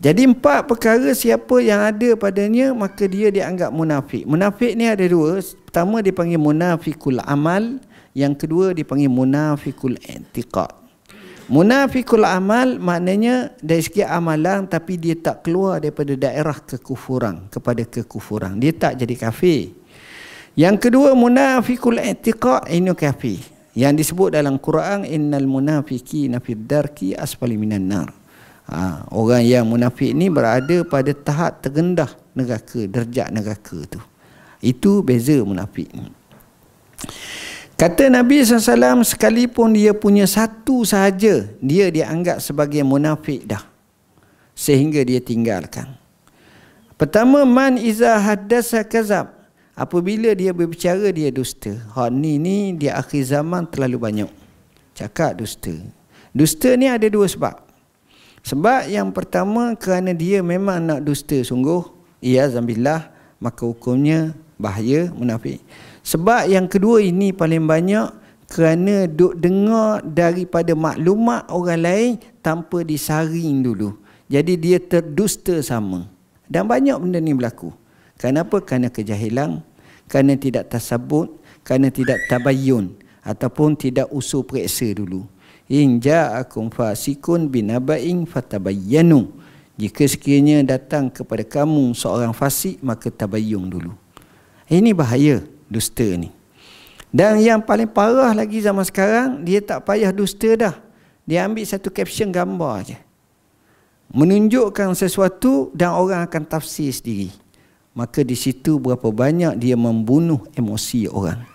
Jadi 4 perkara siapa yang ada padanya maka dia dianggap munafik. Munafik ni ada 2. Pertama dipanggil munafikul amal, yang kedua dipanggil munafikul i'tiqad. Munafikul amal maknanya dari segi amalan tapi dia tak keluar daripada daerah kekufuran kepada kekufuran. Dia tak jadi kafir. Yang kedua munafikul i'tiqad, ini kafir. Yang disebut dalam Quran innal munafiqina fid darki asfali minan nar. Orang yang munafik ni berada pada tahap terendah neraka, derajat neraka tu. Itu beza munafik ni. Kata Nabi SAW, sekalipun dia punya satu sahaja, dia dianggap sebagai munafik dah, sehingga dia tinggalkan. Pertama, man iza haddasa kazab. Apabila dia berbicara, dia dusta. Ni di akhir zaman terlalu banyak cakap dusta. Dusta ni ada 2 sebab. Sebab yang pertama kerana dia memang nak dusta sungguh, iyazambillah, maka hukumnya bahaya, munafik. Sebab yang kedua ini paling banyak kerana duk dengar daripada maklumat orang lain tanpa disaring dulu. Jadi dia terdusta sama. Dan banyak benda ni berlaku. Kenapa? Kerana kejahilan, kerana tidak tasabut, kerana tidak tabayyun, ataupun tidak usul periksa dulu. In ja'akum fasikun binaba'in fatabayyanu. Jika sekiranya datang kepada kamu seorang fasik, maka tabayyun dulu. Ini bahaya dusta ni. Dan yang paling parah lagi zaman sekarang, dia tak payah dusta dah. Dia ambil satu caption gambar aja, menunjukkan sesuatu dan orang akan tafsir sendiri. Maka di situ berapa banyak dia membunuh emosi orang.